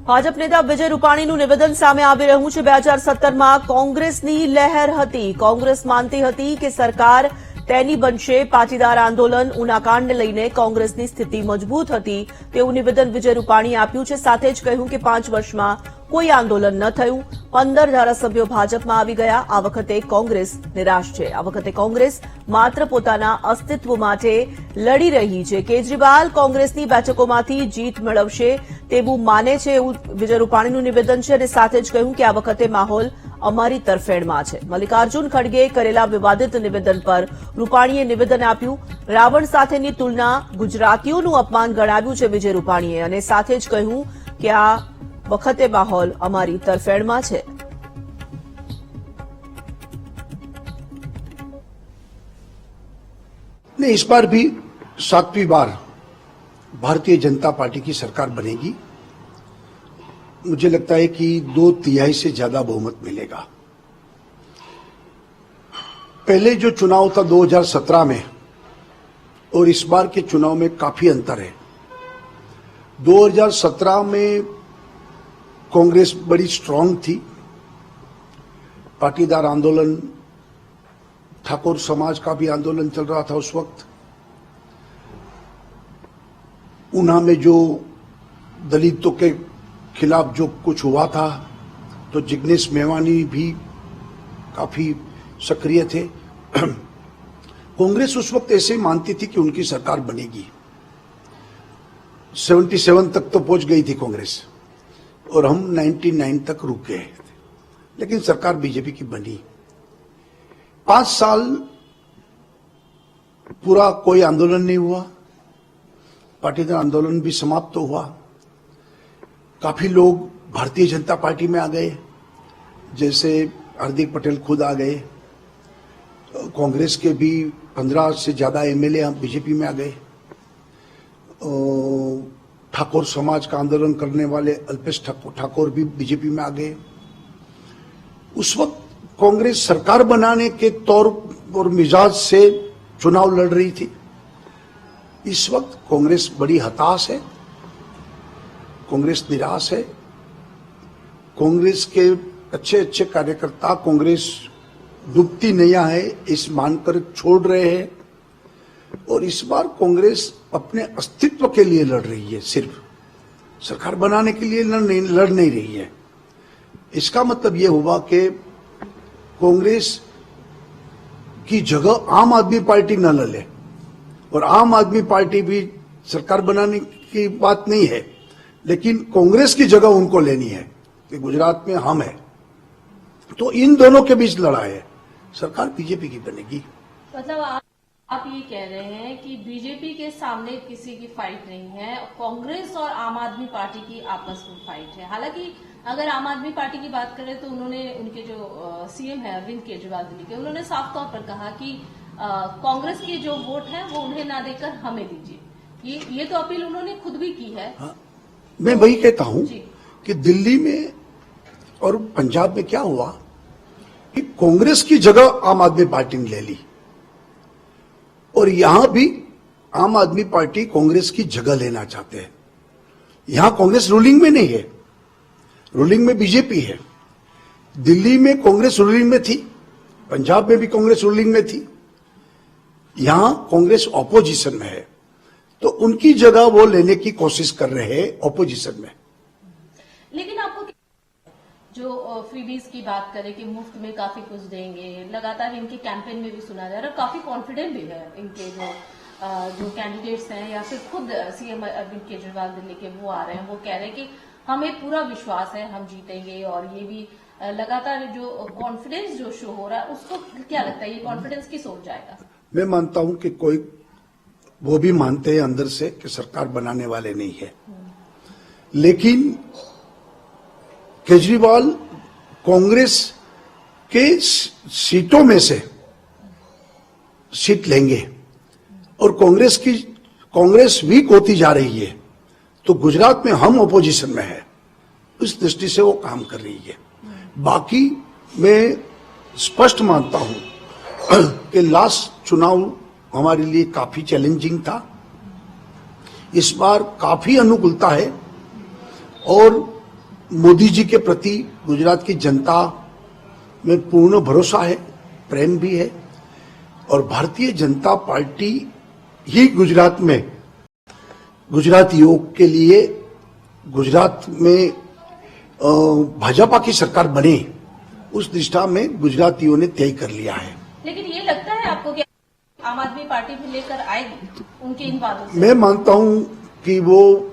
ભાજપ નેતા વિજય રૂપાણીનું નિવેદન સામે આવી રહ્યું છે। 2017માં કોંગ્રેસની લહેર હતી। કોંગ્રેસ માનતી હતી કે સરકાર તેની બનશે। પાટીદાર આંદોલન ઉનાકાંડને લઈને કોંગ્રેસની સ્થિતિ મજબૂત હતી તેવું નિવેદન વિજય રૂપાણીએ આપ્યું છે। સાથે જ કહ્યું કે 5 વર્ષમાં કોઈ આંદોલન ન થયું। 15 ધારાસભ્યો ભાજપમાં આવી ગયા। આ વખતે કોંગ્રેસ નિરાશ છે। આ વખતે કોંગ્રેસ માત્ર પોતાના અસ્તિત્વ માટે લડી રહી છે। કેજરીવાલ કોંગ્રેસની બેઠકોમાંથી જીત મેળવશે તેવું માને છે એવું વિજય રૂપાણીનું નિવેદન છે અને સાથે જ કહ્યું કે આ વખતે માહોલ અમારી તરફેણમાં છે। મલ્લિકાર્જુન ખડગેએ કરેલા વિવાદિત નિવેદન પર રૂપાણીએ નિવેદન આપ્યું। રાવણ સાથેની તુલના ગુજરાતીઓનું અપમાન ગણાવ્યું છે વિજય રૂપાણીએ અને સાથે જ કહ્યું કે આ વખતે માહોલ અમારી તરફેણમાં છે। नहीं, इस बार भी 7वीं बार भारतीय जनता पार्टी की सरकार बनेगी। मुझे लगता है कि 2/3 से ज्यादा बहुमत मिलेगा। पहले जो चुनाव था 2017 में और इस बार के चुनाव में काफी अंतर है। 2017 में कांग्रेस बड़ी स्ट्रांग थी। पाटीदार आंदोलन, ठाकुर समाज का भी आंदोलन चल रहा था उस वक्त। ऊना में जो दलितों के खिलाफ जो कुछ हुआ था तो जिग्नेश मेवानी भी काफी सक्रिय थे। कांग्रेस उस वक्त ऐसे मानती थी कि उनकी सरकार बनेगी। 77 तक तो पहुंच गई थी कांग्रेस और हम 99 तक रुक गए, लेकिन सरकार बीजेपी की बनी। 5 साल पूरा कोई आंदोलन नहीं हुआ। पाटीदार आंदोलन भी समाप्त हुआ। काफी लोग भारतीय जनता पार्टी में आ गए, जैसे हार्दिक पटेल खुद आ गए। कांग्रेस के भी 15 से ज्यादा एमएलए बीजेपी में आ गए। ठाकुर समाज का आंदोलन करने वाले अल्पेश ठाकुर भी बीजेपी में आ गए। उस वक्त कांग्रेस सरकार बनाने के तौर और मिजाज से चुनाव लड़ रही थी। इस वक्त कांग्रेस बड़ी हताश है, कांग्रेस निराश है। कांग्रेस के अच्छे अच्छे कार्यकर्ता कांग्रेस डूबती नैया है इस मानकर छोड़ रहे हैं और इस बार कांग्रेस अपने अस्तित्व के लिए लड़ रही है, सिर्फ सरकार बनाने के लिए लड़ नहीं रही है। इसका मतलब यह हुआ कि कांग्रेस की जगह आम आदमी पार्टी न ले और आम आदमी पार्टी भी सरकार बनाने की बात नहीं है, लेकिन कांग्रेस की जगह उनको लेनी है कि गुजरात में हम है। तो इन दोनों के बीच लड़ाई है। सरकार बीजेपी की बनेगी। मतलब आप ये कह रहे हैं कि बीजेपी के सामने किसी की फाइट नहीं है, कांग्रेस और आम आदमी पार्टी की आपस में फाइट है। हालांकि अगर आम आदमी पार्टी की बात करें तो उन्होंने, उनके जो सीएम है अरविंद केजरीवाल दिल्ली के, उन्होंने साफ तौर पर कहा कि कांग्रेस की जो वोट है वो उन्हें ना देकर हमें दीजिए। ये तो अपील उन्होंने खुद भी की है। हाँ, मैं वही कहता हूं कि दिल्ली में और पंजाब में क्या हुआ कि कांग्रेस की जगह आम आदमी पार्टी ने ले ली और यहां भी आम आदमी पार्टी कांग्रेस की जगह लेना चाहते हैं। यहां कांग्रेस रूलिंग में नहीं है, रूलिंग में बीजेपी है। दिल्ली में कांग्रेस रूलिंग में थी, पंजाब में भी कांग्रेस रूलिंग में थी, यहां कांग्रेस ऑपोजिशन में है। तो उनकी जगह वो लेने की कोशिश कर रहे हैं ऑपोजिशन में। लेकिन आपको जो फ्रीबीज की बात करें कि मुफ्त में काफी कुछ देंगे, लगातार इनके कैंपेन में भी सुना जा रहा है, काफी कॉन्फिडेंट भी है इनके जो कैंडिडेट्स हैं या फिर खुद सीएम अरविंद केजरीवाल दिल्ली के वो आ रहे हैं, वो कह रहे हैं कि हमें पूरा विश्वास है हम जीतेंगे। और ये भी लगातार जो कॉन्फिडेंस जो शो हो रहा है, उसको क्या लगता है ये कॉन्फिडेंस किस ओर जाएगा? मैं मानता हूं कि कोई वो भी मानते हैं अंदर से कि सरकार बनाने वाले नहीं है, लेकिन केजरीवाल कांग्रेस के सीटों में से सीट लेंगे और कांग्रेस वीक होती जा रही है। तो गुजरात में हम ऑपोजिशन में है, इस दृष्टि से वो काम कर रही है। बाकी मैं स्पष्ट मानता हूं कि लास्ट चुनाव हमारे लिए काफी चैलेंजिंग था। इस बार काफी अनुकूलता है और मोदी जी के प्रति गुजरात की जनता में पूर्ण भरोसा है, प्रेम भी है और भारतीय जनता पार्टी ही गुजरात में गुजरातियों के लिए गुजरात में भाजपा की सरकार बने उस दिशा में गुजरातियों ने तय कर लिया है। लेकिन ये लगता है आपको कि आम आदमी पार्टी भी लेकर आएगी उनके इन बातों से? मैं मानता हूं कि वो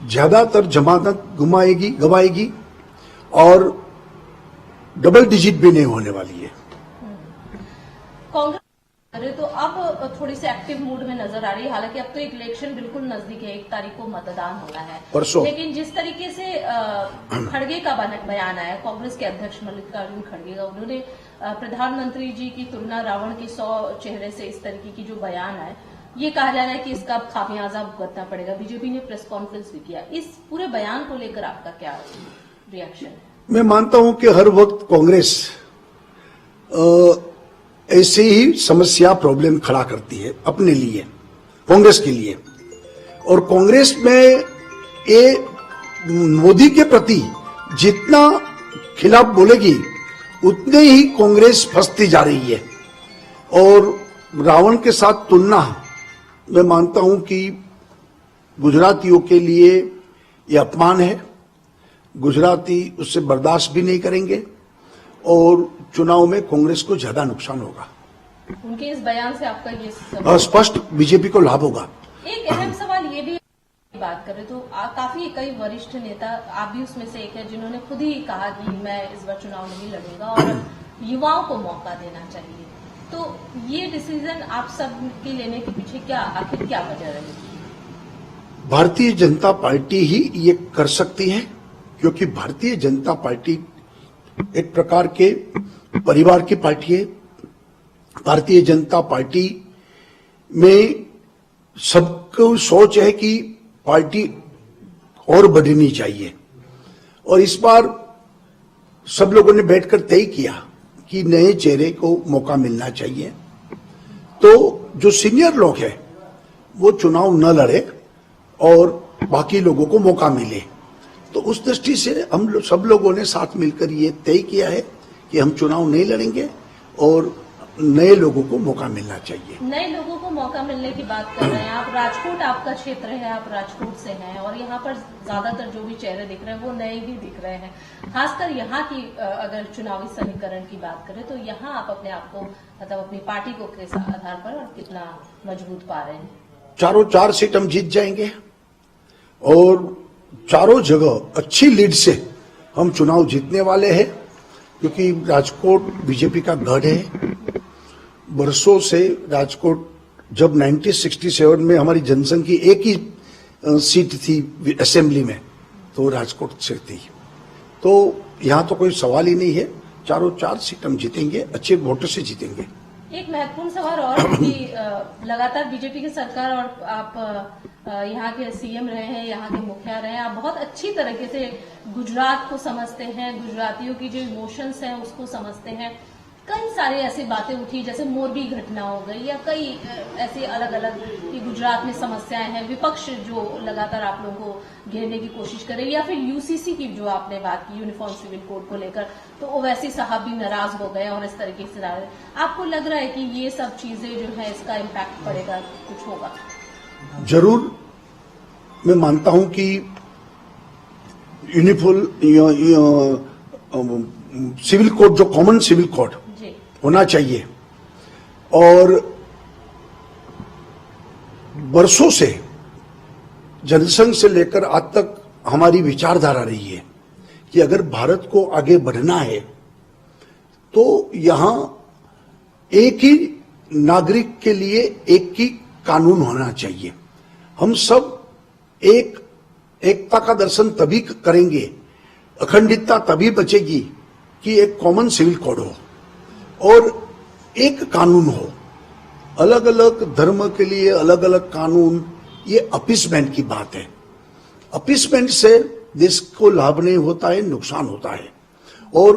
ज्यादातर जमानत गवाएगी और डबल डिजिट भी नहीं होने वाली है। कांग्रेस तो अब थोड़ी सी एक्टिव मूड में नजर आ रही है। हालांकि अब तो एक इलेक्शन बिल्कुल नजदीक है, 1 तारीख को मतदान होना है परसों। लेकिन जिस तरीके से खड़गे का बयान आया, कांग्रेस के अध्यक्ष मल्लिकार्जुन खड़गे का, उन्होंने प्रधानमंत्री जी की तुलना रावण के 100 चेहरे से इस तरीके की जो बयान आए, ये कहा जा रहा है कि इसका खामियाजा भुगतना पड़ेगा। बीजेपी ने प्रेस कॉन्फ्रेंस भी किया। इस पूरे बयान को लेकर आपका क्या रिएक्शन है? मैं मानता हूं कि हर वक्त कांग्रेस ऐसे ही समस्या प्रॉब्लम खड़ा करती है अपने लिए, कांग्रेस के लिए। और कांग्रेस में ये मोदी के प्रति जितना खिलाफ बोलेगी उतने ही कांग्रेस फंसती जा रही है। और रावण के साथ तुलना मैं मानता हूं कि गुजरातियों के लिए यह अपमान है। गुजराती उससे बर्दाश्त भी नहीं करेंगे और चुनाव में कांग्रेस को ज्यादा नुकसान होगा। उनके इस बयान से आपका ये स्पष्ट बीजेपी को लाभ होगा। एक अहम सवाल ये भी बात करें तो काफी कई वरिष्ठ नेता, आप भी उसमें से एक है, जिन्होंने खुद ही कहा कि मैं इस बार चुनाव नहीं लड़ूंगा और युवाओं को मौका देना चाहिए। तो ये डिसीजन आप सब के लेने के पीछे आखिर क्या वजह रही? भारतीय जनता पार्टी ही ये कर सकती है, क्योंकि भारतीय जनता पार्टी एक प्रकार के परिवार की पार्टी है। भारतीय जनता पार्टी में सबको सोच है कि पार्टी और बढ़नी चाहिए और इस बार सब लोगों ने बैठकर तय किया कि नए चेहरे को मौका मिलना चाहिए। तो जो सीनियर लोग हैं वो चुनाव न लड़े और बाकी लोगों को मौका मिले। तो उस दृष्टि से हम सब लोगों ने साथ मिलकर ये तय किया है कि हम चुनाव नहीं लड़ेंगे और नए लोगों को मौका मिलना चाहिए। नए लोगों को मौका मिलने की बात कर रहे हैं आप। राजकोट आपका क्षेत्र है, आप राजकोट से हैं और यहाँ पर ज्यादातर जो भी चेहरे दिख रहे हैं वो नए ही दिख रहे हैं। खासकर यहाँ की अगर चुनावी समीकरण की बात करें तो यहाँ आप अपने आप को, मतलब अपनी पार्टी को किस आधार पर और कितना मजबूत पा रहे हैं? चारों 4 सीट हम जीत जाएंगे और चारों जगह अच्छी लीड से हम चुनाव जीतने वाले हैं, क्योंकि राजकोट बीजेपी का गढ़ है। बरसों से राजकोट, जब 1967 में हमारी जनसंख्या एक ही सीट थी असेंबली में, तो राजकोट से थी। तो यहाँ तो कोई सवाल ही नहीं है, चारों 4 सीट हम जीतेंगे, अच्छे वोटों से जीतेंगे। एक महत्वपूर्ण सवाल और कि लगातार बीजेपी की सरकार और आप यहाँ के सीएम रहे हैं, यहाँ के मुखिया रहे हैं, आप बहुत अच्छी तरीके से गुजरात को समझते हैं, गुजरातियों की जो इमोशंस हैं उसको समझते हैं। कई सारी ऐसी बातें उठी, जैसे मोरबी घटना हो गई या कई ऐसे अलग अलग कि गुजरात में समस्याएं हैं, विपक्ष जो लगातार आप लोगों को घेरने की कोशिश करे, या फिर यूसीसी की जो आपने बात की यूनिफॉर्म सिविल कोड को लेकर, तो ओवैसी साहब भी नाराज हो गए और इस तरीके से आपको लग रहा है कि ये सब चीजें जो है इसका इम्पैक्ट पड़ेगा, कुछ होगा? जरूर। मैं मानता हूं कि यूनिफॉर्म सिविल कोड, जो कॉमन सिविल कोड होना चाहिए, और बरसों से जनसंघ से लेकर आज तक हमारी विचारधारा रही है कि अगर भारत को आगे बढ़ना है तो यहां एक ही नागरिक के लिए एक ही कानून होना चाहिए। हम सब एकता का दर्शन तभी करेंगे, अखंडितता तभी बचेगी कि एक कॉमन सिविल कोड हो और एक कानून हो। अलग अलग धर्म के लिए अलग अलग कानून, ये अपीसमेंट की बात है। अपीसमेंट से देश को लाभ नहीं होता है, नुकसान होता है। और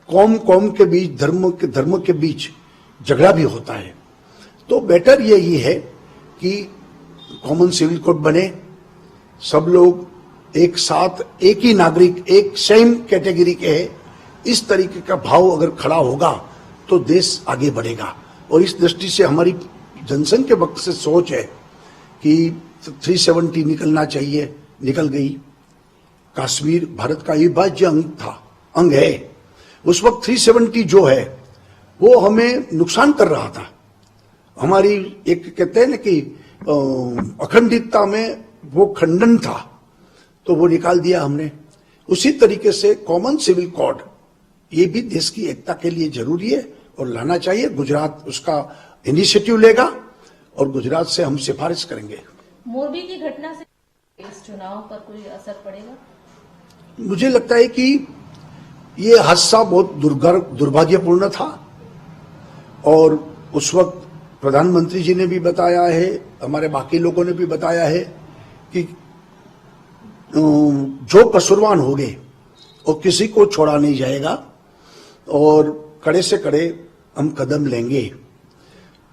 कौम के बीच, धर्म के बीच झगड़ा भी होता है। तो बेटर यही है कि कॉमन सिविल कोड बने, सब लोग एक साथ एक ही नागरिक, एक सेम कैटेगरी के है, इस तरीके का भाव अगर खड़ा होगा तो देश आगे बढ़ेगा। और इस दृष्टि से हमारी जनसंघ के वक्त से सोच है कि 370 निकलना चाहिए, निकल गई। कश्मीर भारत का अविभाज्य अंग है। उस वक्त 370 जो है वो हमें नुकसान कर रहा था। हमारी एक कहते हैं ना कि अखंडितता में वो खंडन था, तो वो निकाल दिया हमने। उसी तरीके से कॉमन सिविल कोड ये भी देश की एकता के लिए जरूरी है और लाना चाहिए। गुजरात उसका इनिशिएटिव लेगा और गुजरात से हम सिफारिश करेंगे। मोरबी की घटना से इस चुनाव पर कोई असर पड़ेगा? मुझे लगता है कि ये हादसा बहुत दुर्भाग्यपूर्ण था और उस वक्त प्रधानमंत्री जी ने भी बताया है, हमारे बाकी लोगों ने भी बताया है कि जो कसूरवान हो गए और किसी को छोड़ा नहीं जाएगा और कड़े से कड़े हम कदम लेंगे।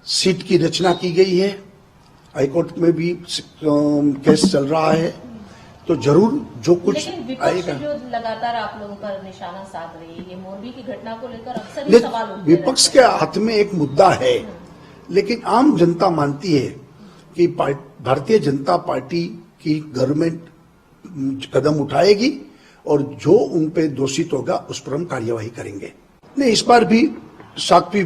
सीट की रचना की गई है, हाईकोर्ट में भी केस चल रहा है, तो जरूर जो कुछ लेकिन विपक्ष आएगा। जो लगातार आप लोगों पर निशाना साध रही है, ये मोरबी की घटना को लेकर अक्सर ही सवाल उठते विपक्ष के हाथ में एक मुद्दा है, लेकिन आम जनता मानती है कि भारतीय जनता पार्टी की गवर्नमेंट कदम उठाएगी और जो उन पे दोषित होगा उस पर हम कार्यवाही करेंगे। नहीं, इस बार भी 7वीं